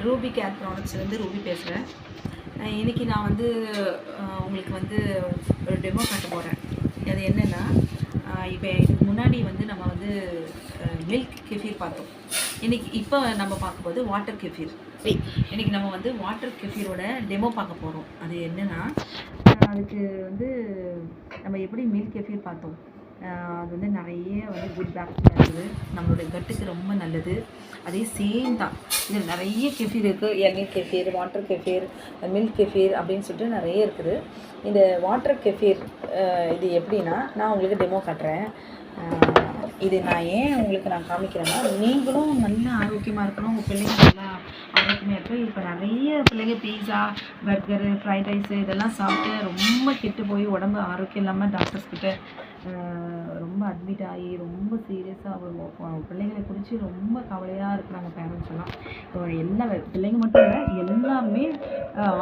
Ruby care ப்ராடக்ட்ஸ்லேருந்து Ruby பேசுகிறேன். இன்றைக்கி நான் வந்து உங்களுக்கு வந்து ஒரு டெமோ காட்ட போகிறேன். அது என்னென்னா, இப்போ இதுக்கு முன்னாடி வந்து நம்ம வந்து மில்க் கெஃபீர் பார்த்தோம். இப்போ நம்ம பார்க்கும்போது வாட்டர் கெஃபீர். இன்றைக்கி நம்ம வந்து வாட்டர் கெஃபீரோட டெமோ பார்க்க போகிறோம். அது என்னென்னா, அதுக்கு வந்து நம்ம எப்படி மில்க் கெஃபீர் பார்த்தோம், அது வந்து நிறைய வந்து குட் பேக்டீரியா இருக்குது, நம்மளுடைய கட்டுக்கு ரொம்ப நல்லது. அதே சேம் தான் இதில் நிறைய கெஃபீர் இருக்குது. இளநீர் kefir, water kefir, milk kefir அப்படின்னு சொல்லிட்டு நிறைய இருக்குது. இந்த வாட்டர் கெஃபீர் இது எப்படின்னா, நான் உங்களுக்கு டெமோ காட்டுறேன். இது நான் ஏன் உங்களுக்கு நான் காமிக்கிறேன்னா, நீங்களும் நல்ல ஆரோக்கியமாக இருக்கணும், உங்கள் பிள்ளைங்க நல்லா ஆரோக்கியமாக இருக்கும். இப்போ நிறைய பிள்ளைங்க பீஸா, பர்கரு, ஃப்ரைட் ரைஸு இதெல்லாம் சாப்பிட்டு ரொம்ப கெட்டு போய் உடம்பு ஆரோக்கியம் இல்லாமல் டாக்டர்ஸ்கிட்ட ரொம்ப அட்மிட் ஆகி ரொம்ப சீரியஸாக பிள்ளைங்களை குறித்து ரொம்ப கவலையாக இருக்கிறாங்க பேரண்ட்ஸ் எல்லாம். எல்லா பிள்ளைங்க மட்டும் இல்லை, எல்லாருமே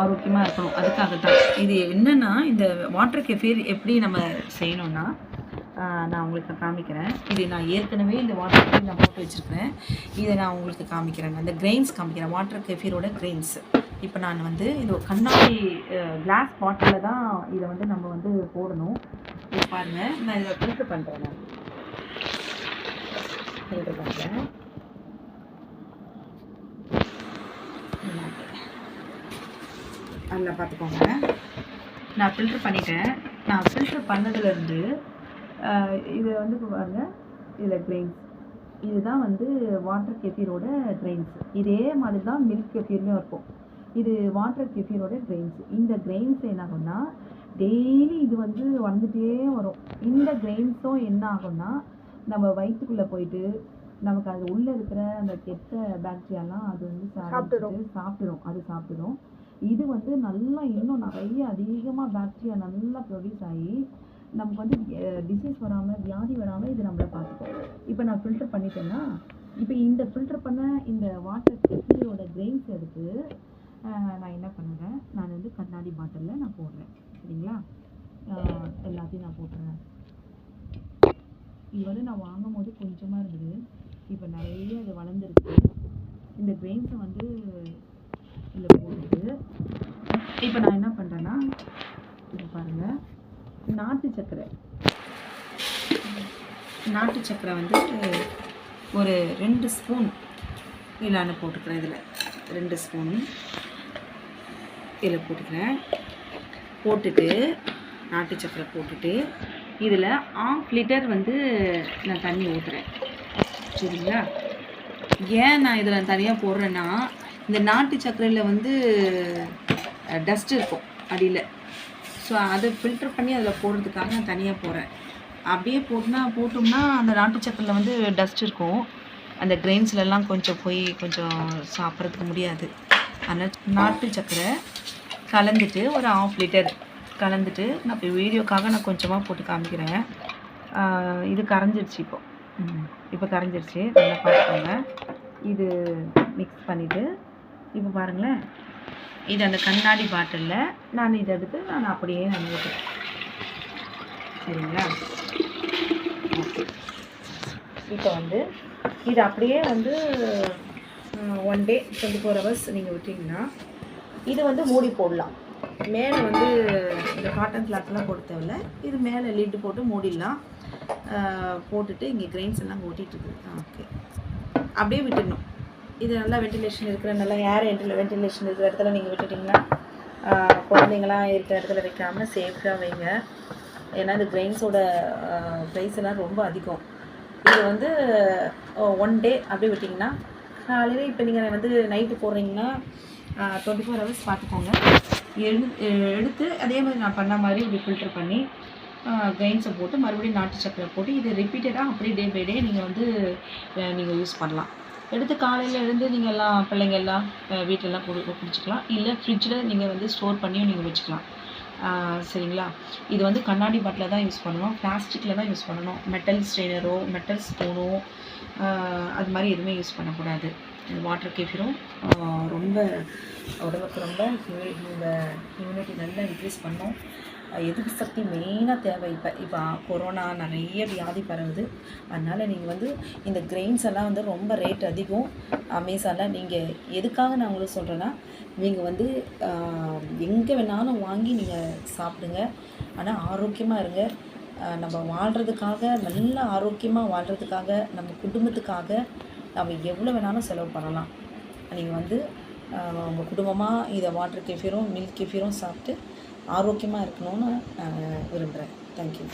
ஆரோக்கியமாக இருக்கணும். அதுக்காக தான் இது என்னென்னா, இந்த வாட்டர் கெஃபீர் எப்படி நம்ம செய்யணும்னா, நான் உங்களுக்கு காமிக்கிறேன். இது நான் ஏற்கனவே இந்த வாட்டர் கெஃபீர் நான் போட்டு வச்சுருக்கிறேன். இதை நான் உங்களுக்கு காமிக்கிறேன். அந்த கிரெயின்ஸ் காமிக்கிறேன், வாட்டர் கெஃபீரோட கிரெயின்ஸ். இப்போ நான் வந்து இது கண்ணாடி கிளாஸ் பாட்டிலில் தான் இதை வந்து நம்ம வந்து போடணும். இது பாருங்கள், நான் இதை ஃபில்ட்ரு பண்ணுறேன். நான் ஃபில்ட்ரு பண்ணுறேன். அதில் பார்த்துக்கோங்க, நான் ஃபில்ட்ரு பண்ணிட்டேன். நான் ஃபில்ட்ரு பண்ணதுலேருந்து இது வந்து பாருங்கள், இதில் கிரெயின்ஸ், இதுதான் வந்து வாட்டர் கெஃபீரோட கிரெயின்ஸ். இதே மாதிரி தான் மில்க் கெஃபீர்லேயும் இருக்கும். இது வாட்டர் கெஃபீரோட கிரெயின்ஸ். இந்த கிரெயின்ஸ் என்ன ஆகும்னா, டெய்லி இது வந்து வந்துகிட்டே வரும். இந்த கிரெயின்ஸும் என்ன ஆகும்னா, நம்ம வயிற்றுக்குள்ளே போயிட்டு நமக்கு அது உள்ளே இருக்கிற அந்த கெட்ட பாக்டீரியாலாம் அது வந்து சாப்பிடும். இது வந்து நல்லா இன்னும் நிறைய அதிகமாக பாக்டீரியா நல்லா ப்ரொடியூஸ் ஆகி நமக்கு வந்து டிசீஸ் வராமல், வியாதி வராமல் இது நம்மளை பார்த்துக்கும். இப்போ நான் ஃபில்டர் பண்ணிட்டேன்னா, இப்போ இந்த ஃபில்டர் பண்ண இந்த வாட்டர் கெஃபீரோட கிரெயின்ஸ் எடுத்து நான் என்ன பண்ணுறேன், நான் வந்து கண்ணாடி பாட்டிலில் நான் போடுறேன். சரிங்களா, எல்லாத்தையும் நான் போட்டுறேன். இது வந்து நான் வாங்கும் போது கொஞ்சமாக இருந்தது, இப்போ நிறைய இது வளர்ந்துருக்கு. இந்த கிரெயின்ஸை வந்து இதில் போட்டுட்டு இப்போ நான் என்ன பண்ணுறேன்னா, இது பாருங்கள், நாட்டு சர்க்கரை வந்து ஒரு 2 ஸ்பூன் இதில் நான் போட்டுக்கிறேன். இதில் 2 ஸ்பூன் இதில் போட்டுட்டு நாட்டு சர்க்கரை போட்டுட்டு இதில் 1/2 லிட்டர் வந்து நான் தண்ணி ஊற்றுறேன். சரிங்களா, ஏன் நான் இதில் தனியாக போடுறேன்னா, இந்த நாட்டு சர்க்கரையில் வந்து டஸ்ட் இருக்கும் அடியில். ஸோ அதை ஃபில்டர் பண்ணி அதில் போடுறதுக்காக நான் தனியாக போடுறேன். அப்படியே போட்டோம்னா அந்த நாட்டு சக்கரையில் வந்து டஸ்ட் இருக்கும், அந்த கிரெயின்ஸ்லலாம் கொஞ்சம் சாப்பிட்றதுக்கு முடியாது. அதனால் நாட்டு சக்கரை கலந்துட்டு ஒரு 1/2 லிட்டர் கலந்துட்டு நான் இப்போ வீடியோக்காக நான் கொஞ்சமாக போட்டு காமிக்கிறேன். இது கரைஞ்சிருச்சு. இப்போ கரைஞ்சிருச்சு, நல்லா பார்த்துக்கோங்க. இது மிக்ஸ் பண்ணிவிட்டு இப்போ பாருங்களேன், இது அந்த கண்ணாடி பாட்டிலில் நான் இதை எடுத்து நான் அப்படியே நான் ஊற்றுறேன். சரிங்களா, ஓகே. இப்போ வந்து இது அப்படியே வந்து 1 டே 24 hours நீங்கள் விட்டிங்கன்னா இது வந்து மூடி போடலாம். மேலே வந்து இந்த காட்டன் கிளாத்லாம் போட தேவையில்ல, இது மேலே லிட்டு போட்டு மூடிடலாம். போட்டுட்டு இங்கே கிரெயின்ஸ் எல்லாம் ஓட்டிகிட்டு ஓகே, அப்படியே விட்டுடணும். இது நல்லா வென்டிலேஷன் இருக்கிற, நல்லா ஏர் வென்டிலேஷன் இருக்கிற இடத்துல நீங்கள் விட்டுட்டிங்கன்னா, குழந்தைங்களாம் இருக்கிற இடத்துல வைக்காமல் சேஃப்டாக வைங்க. ஏன்னா இந்த கிரெயின்ஸோட ப்ரைஸ் எல்லாம் ரொம்ப அதிகம். இது வந்து 1 டே அப்படியே விட்டிங்கன்னா, காலையில் இப்போ நீங்கள் வந்து நைட்டு போடுறீங்கன்னா 24 hours பார்த்துக்கோங்க. எடுத்து அதே மாதிரி நான் பண்ண மாதிரி இப்படி ஃபில்டர் பண்ணி கிரெயின்ஸை போட்டு மறுபடியும் நாட்டு சக்கரை போட்டு இது ரிப்பீட்டடாக அப்படியே டே பை டே நீங்கள் வந்து நீங்கள் யூஸ் பண்ணலாம். எடுத்து காலையில் எழுந்து நீங்கள் எல்லாம் பிள்ளைங்க எல்லாம் வீட்டிலலாம் குடிச்சிக்கலாம். இல்லை ஃப்ரிட்ஜில் நீங்கள் வந்து ஸ்டோர் பண்ணியும் நீங்கள் வச்சுக்கலாம். சரிங்களா, இது வந்து கண்ணாடி பாட்டில் தான் யூஸ் பண்ணணும், பிளாஸ்டிக்கில் தான் யூஸ் பண்ணணும். மெட்டல் ஸ்ட்ரெயினரோ மெட்டல் ஸ்பூனோ அது மாதிரி எதுவுமே யூஸ் பண்ணக்கூடாது. வாட்டர் கெஃபீரும் ரொம்ப உடம்புக்கு ரொம்ப இம்யூனிட்டி நல்லா இன்க்ரீஸ் பண்ணும். எதிர்ப்பு சக்தி மெயினாக தேவை. இப்போ கொரோனா நிறைய வியாதி பரவுது. அதனால் நீங்கள் வந்து இந்த கிரெயின்ஸ் எல்லாம் வந்து ரொம்ப ரேட் அதிகம் அமேசானில். நீங்கள் எதுக்காக நான் உங்களுக்கு சொல்கிறேன்னா, நீங்கள் வந்து எங்கே வேணாலும் வாங்கி நீங்கள் சாப்பிடுங்க. ஆனால் ஆரோக்கியமாக இருங்க. நம்ம வாழ்கிறதுக்காக, நல்ல ஆரோக்கியமாக வாழ்கிறதுக்காக, நம்ம குடும்பத்துக்காக நம்ம எவ்வளோ வேணாலும் செலவு பண்ணலாம். நீங்கள் வந்து உங்கள் குடும்பமாக இதை வாட்டர் கெஃபீரும் மில்க் கெஃபீரும் சாப்பிட்டு ஆரோக்கியமாக இருக்கணும்னு நான் விரும்புகிறேன். தேங்க்யூ.